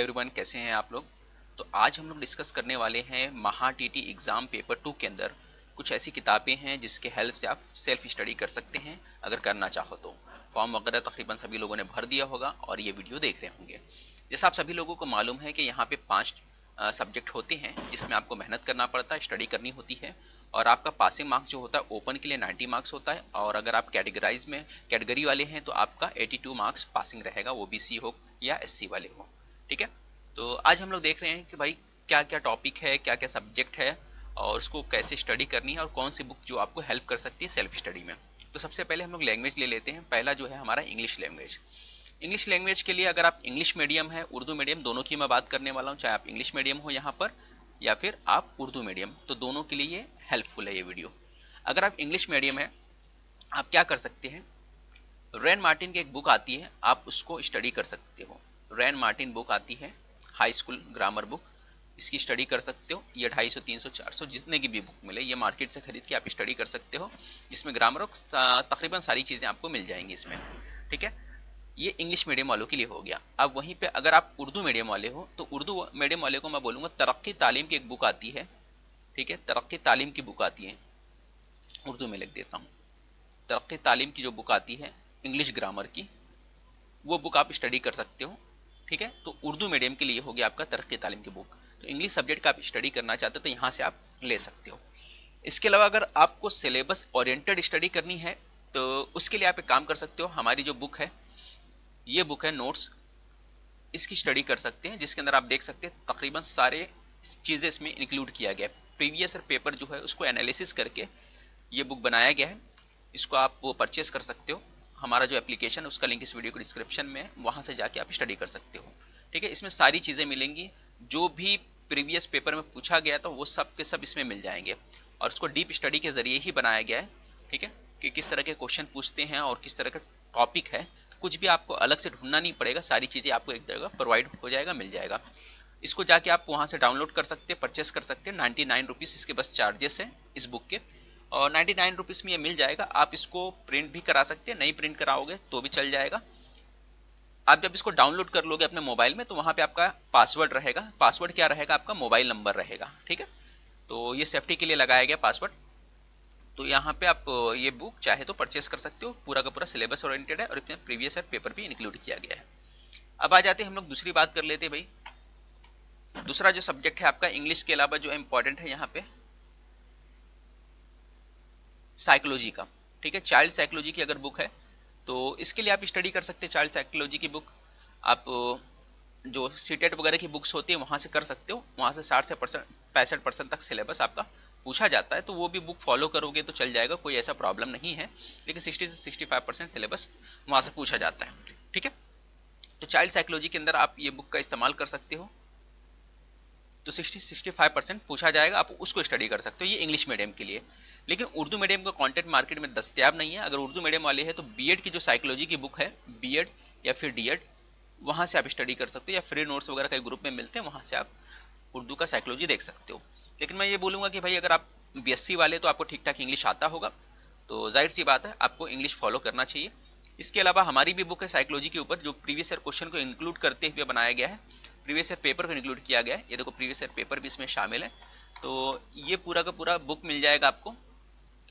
Everyone, कैसे हैं आप लोग। तो आज हम लोग डिस्कस करने वाले हैं महा टीटी एग्ज़ाम पेपर 2 के अंदर कुछ ऐसी किताबें हैं जिसके हेल्प से आप सेल्फ स्टडी कर सकते हैं अगर करना चाहो तो। फॉर्म वगैरह तकरीबन सभी लोगों ने भर दिया होगा और ये वीडियो देख रहे होंगे। जैसा आप सभी लोगों को मालूम है कि यहाँ पे 5 सब्जेक्ट होते हैं जिसमें आपको मेहनत करना पड़ता है, स्टडी करनी होती है। और आपका पासिंग मार्क्स जो होता है ओपन के लिए 90 मार्क्स होता है, और अगर आप कैटेगरी वाले हैं तो आपका 82 मार्क्स पासिंग रहेगा, वो BC हो या SC वाले हो। ठीक है। तो आज हम लोग देख रहे हैं कि भाई क्या क्या टॉपिक है, क्या क्या सब्जेक्ट है और उसको कैसे स्टडी करनी है और कौन सी बुक जो आपको हेल्प कर सकती है सेल्फ स्टडी में। तो सबसे पहले हम लोग लैंग्वेज ले लेते हैं। पहला जो है हमारा इंग्लिश लैंग्वेज। इंग्लिश लैंग्वेज के लिए अगर आप इंग्लिश मीडियम है, उर्दू मीडियम, दोनों की मैं बात करने वाला हूँ। चाहे आप इंग्लिश मीडियम हो यहाँ पर या फिर आप उर्दू मीडियम, तो दोनों के लिए ये हेल्पफुल है ये वीडियो। अगर आप इंग्लिश मीडियम है, आप क्या कर सकते हैं, रैन मार्टिन की एक बुक आती है, आप उसको स्टडी कर सकते हो। रैन मार्टिन बुक आती है, हाई स्कूल ग्रामर बुक, इसकी स्टडी कर सकते हो। ये 250, 300, 400 जितने की भी बुक मिले ये मार्केट से खरीद के आप स्टडी कर सकते हो, जिसमें ग्रामर तकरीबन सारी चीज़ें आपको मिल जाएंगी इसमें। ठीक है, ये इंग्लिश मीडियम वालों के लिए हो गया। अब वहीं पे अगर आप उर्दू मीडियम वाले हो तो उर्दू मीडियम वाले को मैं बोलूँगा तरक्की तालीम की एक बुक आती है। ठीक है, तरक्की तालीम की बुक आती है, उर्दू में लिख देता हूँ। तरक्की तालीम की जो बुक आती है इंग्लिश ग्रामर की, वो बुक आप स्टडी कर सकते हो। ठीक है, तो उर्दू मीडियम के लिए हो गया आपका तरक्की तालीम की बुक। तो इंग्लिश सब्जेक्ट का आप स्टडी करना चाहते हो तो यहाँ से आप ले सकते हो। इसके अलावा अगर आपको सिलेबस ओरिएंटेड स्टडी करनी है तो उसके लिए आप एक काम कर सकते हो, हमारी जो बुक है, ये बुक है नोट्स, इसकी स्टडी कर सकते हैं, जिसके अंदर आप देख सकते हैं तकरीबन सारे चीज़ें इसमें इंक्लूड किया गया है। प्रीवियस पेपर जो है उसको एनालिसिस करके ये बुक बनाया गया है। इसको आप वो परचेस कर सकते हो। हमारा जो एप्लीकेशन है उसका लिंक इस वीडियो को डिस्क्रिप्शन में है, वहाँ से जाके आप स्टडी कर सकते हो। ठीक है, इसमें सारी चीज़ें मिलेंगी, जो भी प्रीवियस पेपर में पूछा गया था वो सब के सब इसमें मिल जाएंगे, और उसको डीप स्टडी के ज़रिए ही बनाया गया है। ठीक है, कि किस तरह के क्वेश्चन पूछते हैं और किस तरह का टॉपिक है, कुछ भी आपको अलग से ढूंढना नहीं पड़ेगा, सारी चीज़ें आपको एक जगह प्रोवाइड हो जाएगा, मिल जाएगा। इसको जाके आप वहाँ से डाउनलोड कर सकते हैं, परचेस कर सकते हैं। 99 रुपीज़ इसके बस चार्जेस हैं इस बुक के, और 99 रुपीज़ में ये मिल जाएगा। आप इसको प्रिंट भी करा सकते हैं, नहीं प्रिंट कराओगे तो भी चल जाएगा। आप जब इसको डाउनलोड कर लोगे अपने मोबाइल में तो वहाँ पे आपका पासवर्ड रहेगा। पासवर्ड क्या रहेगा, आपका मोबाइल नंबर रहेगा। ठीक है, तो ये सेफ्टी के लिए लगाया गया पासवर्ड। तो यहाँ पे आप ये बुक चाहे तो परचेस कर सकते हो। पूरा का पूरा सिलेबस ओरिएंटेड है और इसमें प्रीवियस ईयर पेपर भी इंक्लूड किया गया है। अब आ जाते हैं हम लोग दूसरी बात कर लेते हैं भाई। दूसरा जो सब्जेक्ट है आपका इंग्लिश के अलावा जो इम्पोर्टेंट है यहाँ पे, साइकोलॉजी का। ठीक है, चाइल्ड साइकोलॉजी की अगर बुक है तो इसके लिए आप स्टडी कर सकते हैं। चाइल्ड साइकोलॉजी की बुक आप जो सीटेट वगैरह की बुक्स होती है वहाँ से कर सकते हो। वहाँ से 60 से 65% तक सिलेबस आपका पूछा जाता है, तो वो भी बुक फॉलो करोगे तो चल जाएगा, कोई ऐसा प्रॉब्लम नहीं है। लेकिन 60 से 65% सिलेबस वहाँ से पूछा जाता है। ठीक है, तो चाइल्ड साइकोलॉजी के अंदर आप ये बुक का इस्तेमाल कर सकते हो। तो 60-65% पूछा जाएगा, आप उसको स्टडी कर सकते हो। ये इंग्लिश मीडियम के लिए। लेकिन उर्दू मीडियम का कंटेंट मार्केट में दस्तयाब नहीं है। अगर उर्दू मीडियम वाले हैं तो बीएड की जो साइकोलॉजी की बुक है, बीएड या फिर डीएड, वहाँ से आप स्टडी कर सकते हो, या फ्री नोट्स वगैरह कई ग्रुप में मिलते हैं, वहाँ से आप उर्दू का साइकोलॉजी देख सकते हो। लेकिन मैं ये बोलूँगा कि भाई अगर आप BSc वाले तो आपको ठीक ठाक इंग्लिश आता होगा, तो जाहिर सी बात है आपको इंग्लिश फॉलो करना चाहिए। इसके अलावा हमारी भी बुक है साइकोलॉजी के ऊपर, जो प्रीवियस ईयर क्वेश्चन को इंक्लूड करते हुए बनाया गया है, प्रीवियस ईयर पेपर को इंक्लूड किया गया है। ये देखो प्रीवियस ईयर पेपर भी इसमें शामिल है। तो ये पूरा का पूरा बुक मिल जाएगा आपको।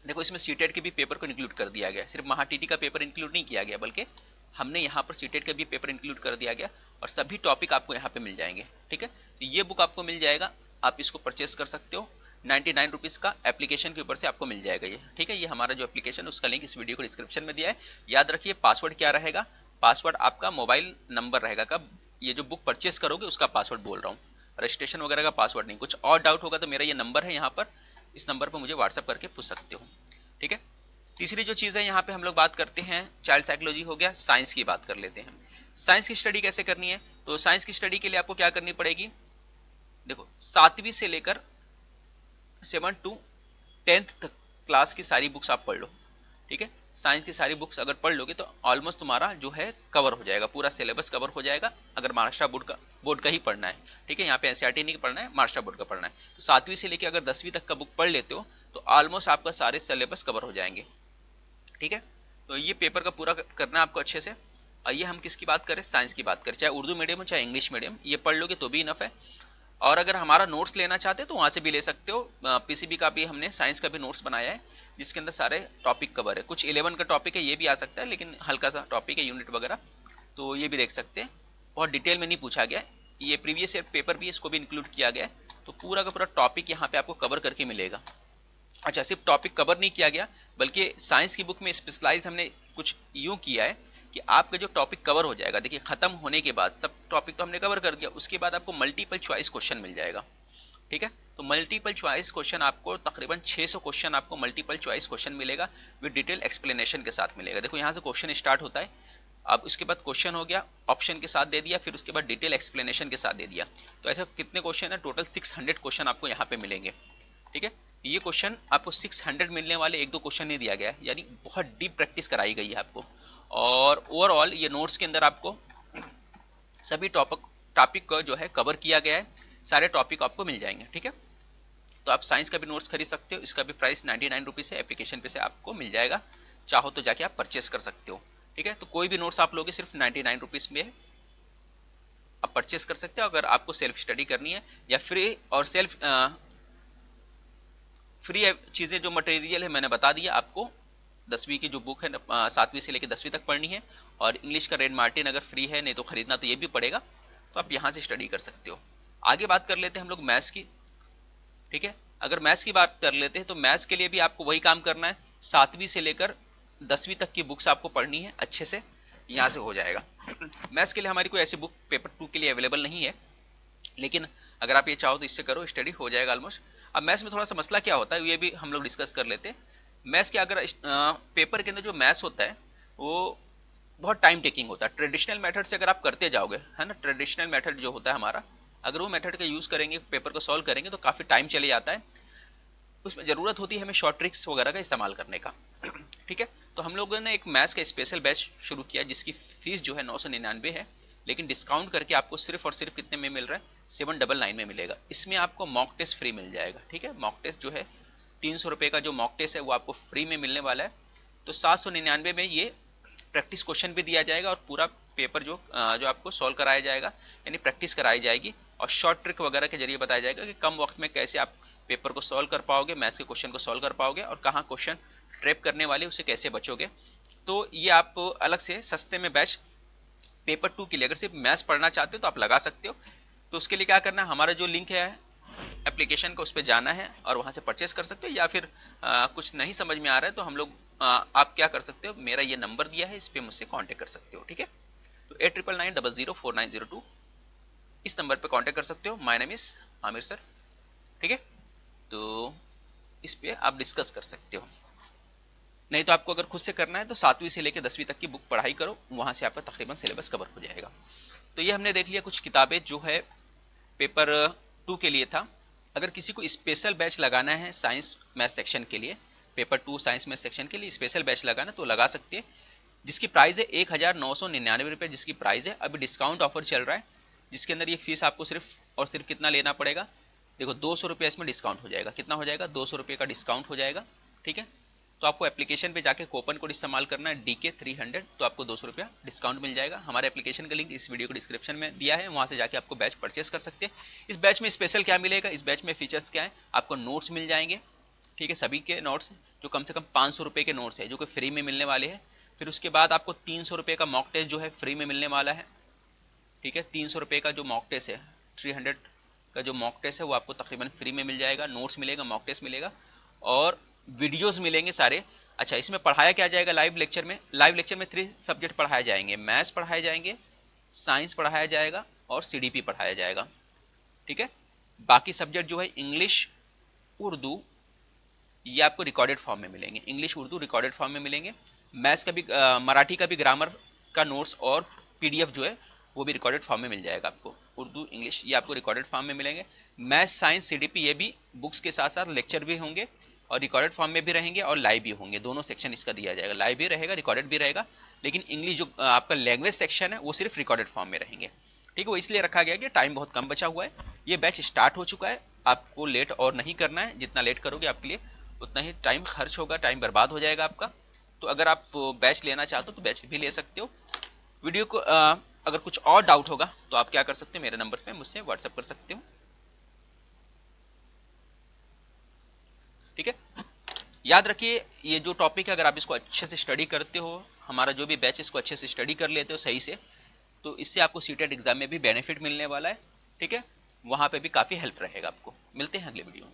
देखो इसमें सीटेट के भी पेपर को इंक्लूड कर दिया गया, सिर्फ महा टीटी का पेपर इंक्लूड नहीं किया गया, बल्कि हमने यहाँ पर सीटेट का भी पेपर इंक्लूड कर दिया गया, और सभी टॉपिक आपको यहाँ पे मिल जाएंगे। ठीक है, तो ये बुक आपको मिल जाएगा, आप इसको परचेस कर सकते हो। 99 रुपीज़ का एप्लीकेशन के ऊपर से आपको मिल जाएगा ये। ठीक है, ये हमारा जो एप्लीकेशन है उसका लिंक इस वीडियो को डिस्क्रिप्शन में दिया है। याद रखिए पासवर्ड क्या रहेगा, पासवर्ड आपका मोबाइल नंबर रहेगा। कब ये जो बुक परचेस करोगे उसका पासवर्ड बोल रहा हूँ, रजिस्ट्रेशन वगैरह का पासवर्ड नहीं। कुछ और डाउट होगा तो मेरा ये नंबर है यहाँ पर, इस नंबर पर मुझे व्हाट्सअप करके पूछ सकते हो। ठीक है, तीसरी जो चीज़ है यहाँ पे हम लोग बात करते हैं, चाइल्ड साइकोलॉजी हो गया, साइंस की बात कर लेते हैं। साइंस की स्टडी कैसे करनी है, तो साइंस की स्टडी के लिए आपको क्या करनी पड़ेगी, देखो 7वीं से लेकर 7 to 10th तक क्लास की सारी बुक्स आप पढ़ लो। ठीक है, साइंस की सारी बुक्स अगर पढ़ लोगे तो ऑलमोस्ट तुम्हारा जो है कवर हो जाएगा, पूरा सिलेबस कवर हो जाएगा, अगर महाराष्ट्र बोर्ड का ही पढ़ना है। ठीक है, यहाँ पे एनसीईआरटी नहीं पढ़ना है, महाराष्ट्र बोर्ड का पढ़ना है। तो 7वीं से लेकर अगर 10वीं तक का बुक पढ़ लेते हो तो ऑलमोस्ट आपका सारे सिलेबस कवर हो जाएंगे। ठीक है, तो ये पेपर का पूरा करना है आपको अच्छे से। और ये हम किसकी बात करें, साइंस की बात करें, चाहे उर्दू मीडियम हो चाहे इंग्लिश मीडियम, ये पढ़ लोगे तो भी इनफ है। और अगर हमारा नोट्स लेना चाहते हो तो वहाँ से भी ले सकते हो। पीसीबी का भी हमने साइंस का भी नोट्स बनाया है जिसके अंदर सारे टॉपिक कवर है। कुछ 11 का टॉपिक है, ये भी आ सकता है, लेकिन हल्का सा टॉपिक है, यूनिट वगैरह, तो ये भी देख सकते हैं। बहुत डिटेल में नहीं पूछा गया, ये प्रीवियस ईयर पेपर भी इसको भी इंक्लूड किया गया है, तो पूरा का पूरा टॉपिक यहाँ पे आपको कवर करके मिलेगा। अच्छा, सिर्फ टॉपिक कवर नहीं किया गया, बल्कि साइंस की बुक में स्पेशलाइज हमने कुछ यूँ किया है कि आपका जो टॉपिक कवर हो जाएगा, देखिए खत्म होने के बाद सब टॉपिक तो हमने कवर कर दिया, उसके बाद आपको मल्टीपल चॉइस क्वेश्चन मिल जाएगा। ठीक है, तो मल्टीपल चॉइस क्वेश्चन आपको तकरीबन 600 क्वेश्चन आपको मल्टीपल चॉइस क्वेश्चन मिलेगा, विद डिटेल एक्सप्लेनेशन के साथ मिलेगा। देखो यहाँ से क्वेश्चन स्टार्ट होता है, अब उसके बाद क्वेश्चन हो गया, ऑप्शन के साथ दे दिया, फिर उसके बाद डिटेल एक्सप्लेनेशन के साथ दे दिया। तो ऐसे कितने क्वेश्चन है, टोटल 600 क्वेश्चन आपको यहाँ पे मिलेंगे। ठीक है, ये क्वेश्चन आपको 600 मिलने वाले, एक दो क्वेश्चन नहीं दिया गया है, यानी बहुत डीप प्रैक्टिस कराई गई है आपको। और ओवरऑल ये नोट्स के अंदर आपको सभी टॉपिक का जो है कवर किया गया है, सारे टॉपिक आपको मिल जाएंगे। ठीक है, तो आप साइंस का भी नोट्स खरीद सकते हो, इसका भी प्राइस 99 रुपीज़ है, एप्लीकेशन पे से आपको मिल जाएगा, चाहो तो जाके आप परचेस कर सकते हो। ठीक है, तो कोई भी नोट्स आप लोगे सिर्फ 99 रुपीज़ में है, आप परचेस कर सकते हो। अगर आपको सेल्फ स्टडी करनी है या फ्री और फ्री चीज़ें जो मटेरियल है मैंने बता दिया आपको। 10वीं की जो बुक है 7वीं से लेकर 10वीं तक पढ़नी है, और इंग्लिश का रेड मार्टिन अगर फ्री है, नहीं तो खरीदना तो ये भी पड़ेगा, तो आप यहाँ से स्टडी कर सकते हो। आगे बात कर लेते हैं हम लोग मैथ्स की। ठीक है, अगर मैथ्स की बात कर लेते हैं तो मैथ्स के लिए भी आपको वही काम करना है, 7वीं से लेकर 10वीं तक की बुक्स आपको पढ़नी है अच्छे से, यहाँ से हो जाएगा। मैथ्स के लिए हमारी कोई ऐसी बुक पेपर 2 के लिए अवेलेबल नहीं है, लेकिन अगर आप ये चाहो तो इससे करो, स्टडी हो जाएगा ऑलमोस्ट। अब मैथ्स में थोड़ा सा मसला क्या होता है ये भी हम लोग डिस्कस कर लेते हैं। मैथ्स के अगर पेपर के अंदर जो मैथ्स होता है वो बहुत टाइम टेकिंग होता है। ट्रेडिशनल मेथड से अगर आप करते जाओगे, है ना, ट्रेडिशनल मेथड जो होता है हमारा, अगर वो मेथड का यूज़ करेंगे, पेपर को सॉल्व करेंगे, तो काफ़ी टाइम चले जाता है, उसमें ज़रूरत होती है हमें शॉर्ट ट्रिक्स वगैरह का इस्तेमाल करने का। ठीक है, तो हम लोगों ने एक मैथ्स का स्पेशल बैच शुरू किया जिसकी फ़ीस जो है 999 है, लेकिन डिस्काउंट करके आपको सिर्फ और सिर्फ कितने में मिल रहा है, 799 में मिलेगा। इसमें आपको मॉक टेस्ट फ्री मिल जाएगा। ठीक है, मॉक टेस्ट जो है 300 रुपये का जो मॉक टेस्ट है वो आपको फ्री में मिलने वाला है। तो 799 में ये प्रैक्टिस क्वेश्चन भी दिया जाएगा और पूरा पेपर जो आपको सॉल्व कराया जाएगा, यानी प्रैक्टिस कराई जाएगी, और शॉर्ट ट्रिक वगैरह के जरिए बताया जाएगा कि कम वक्त में कैसे आप पेपर को सॉल्व कर पाओगे, मैथ्स के क्वेश्चन को सॉल्व कर पाओगे, और कहाँ क्वेश्चन ट्रैप करने वाले उससे कैसे बचोगे। तो ये आप अलग से सस्ते में बैच पेपर 2 के लिए अगर सिर्फ मैथ्स पढ़ना चाहते हो तो आप लगा सकते हो। तो उसके लिए क्या करना है, हमारा जो लिंक है एप्लीकेशन का, उस पर जाना है और वहाँ से परचेस कर सकते हो, या फिर कुछ नहीं समझ में आ रहा है तो हम लोग आप क्या कर सकते हो, मेरा ये नंबर दिया है, इस पर मुझसे कांटेक्ट कर सकते हो। ठीक है, तो 8999004902 इस नंबर पे कांटेक्ट कर सकते हो। My name is Aamir sir. ठीक है, तो इस पे आप डिस्कस कर सकते हो। नहीं तो आपको अगर खुद से करना है तो 7वीं से लेकर 10वीं तक की बुक पढ़ाई करो, वहाँ से आपका तकरीबन सिलेबस कवर हो जाएगा। तो ये हमने देख लिया कुछ किताबें जो है पेपर 2 के लिए था। अगर किसी को स्पेशल बैच लगाना है साइंस मैथ सेक्शन के लिए, पेपर 2 साइंस मैथ सेक्शन के लिए स्पेशल बैच लगाना तो लगा सकते हैं, जिसकी प्राइस है 1999 रुपये, जिसकी प्राइस है। अभी डिस्काउंट ऑफर चल रहा है जिसके अंदर ये फीस आपको सिर्फ और सिर्फ कितना लेना पड़ेगा, देखो 200 रुपये इसमें डिस्काउंट हो जाएगा। कितना हो जाएगा, 200 रुपये का डिस्काउंट हो जाएगा। ठीक है, तो आपको एप्लीकेशन पे जाके कूपन कोड इस्तेमाल करना है DK300, तो आपको 200 रुपया डिस्काउंट मिल जाएगा। हमारे एप्लीकेशन का लिंक इस वीडियो को डिस्क्रिप्शन में दिया है, वहाँ से जाके आपको बैच परचेस कर सकते हैं। इस बैच में स्पेशल क्या मिलेगा, इस बैच में फीचर्स क्या है, आपको नोट्स मिल जाएंगे। ठीक है, सभी के नोट्स जो कम से कम 500 रुपये के नोट्स है जो कि फ्री में मिलने वाले हैं। फिर उसके बाद आपको 300 रुपये का मॉक टेस्ट जो है फ्री में मिलने वाला है। ठीक है, 300 रुपये का जो मॉक टेस्ट है, 300 का जो मॉक टेस्ट है वो आपको तकरीबन फ्री में मिल जाएगा। नोट्स मिलेगा, मॉक टेस्ट मिलेगा और वीडियोस मिलेंगे सारे। अच्छा, इसमें पढ़ाया क्या जाएगा लाइव लेक्चर में, लाइव लेक्चर में 3 सब्जेक्ट पढ़ाए जाएंगे, मैथ्स पढ़ाए जाएंगे, साइंस पढ़ाया जाएगा और CDP पढ़ाया जाएगा। ठीक है, बाकी सब्जेक्ट जो है इंग्लिश उर्दू ये आपको रिकॉर्डेड फॉर्म में मिलेंगे, इंग्लिश उर्दू रिकॉर्डेड फॉर्म में मिलेंगे। मैथ्स का भी मराठी का भी ग्रामर का नोट्स और PDF जो है वो भी रिकॉर्डेड फॉर्म में मिल जाएगा आपको। उर्दू इंग्लिश ये आपको रिकॉर्डेड फॉर्म में मिलेंगे। मैथ्स साइंस CDP ये भी बुक्स के साथ साथ लेक्चर भी होंगे और रिकॉर्डेड फॉर्म में भी रहेंगे और लाइव भी होंगे, दोनों सेक्शन इसका दिया जाएगा, लाइव भी रहेगा रिकॉर्डेड भी रहेगा। लेकिन इंग्लिश जो आपका लैंग्वेज सेक्शन है वो सिर्फ रिकॉर्डेड फॉर्म में रहेंगे। ठीक है, वो इसलिए रखा गया कि टाइम बहुत कम बचा हुआ है, ये बैच स्टार्ट हो चुका है, आपको लेट और नहीं करना है, जितना लेट करोगे आपके लिए उतना ही टाइम खर्च होगा, टाइम बर्बाद हो जाएगा आपका। तो अगर आप बैच लेना चाहते हो तो बैच भी ले सकते हो। वीडियो को अगर कुछ और डाउट होगा तो आप क्या कर सकते हो, मेरे नंबर पे मुझसे व्हाट्सएप कर सकते हो। ठीक है, याद रखिए ये जो टॉपिक है अगर आप इसको अच्छे से स्टडी करते हो, हमारा जो भी बैच इसको अच्छे से स्टडी कर लेते हो सही से, तो इससे आपको सीटेट एग्जाम में भी बेनिफिट मिलने वाला है। ठीक है, वहां पे भी काफ़ी हेल्प रहेगा आपको। मिलते हैं अगले वीडियो में।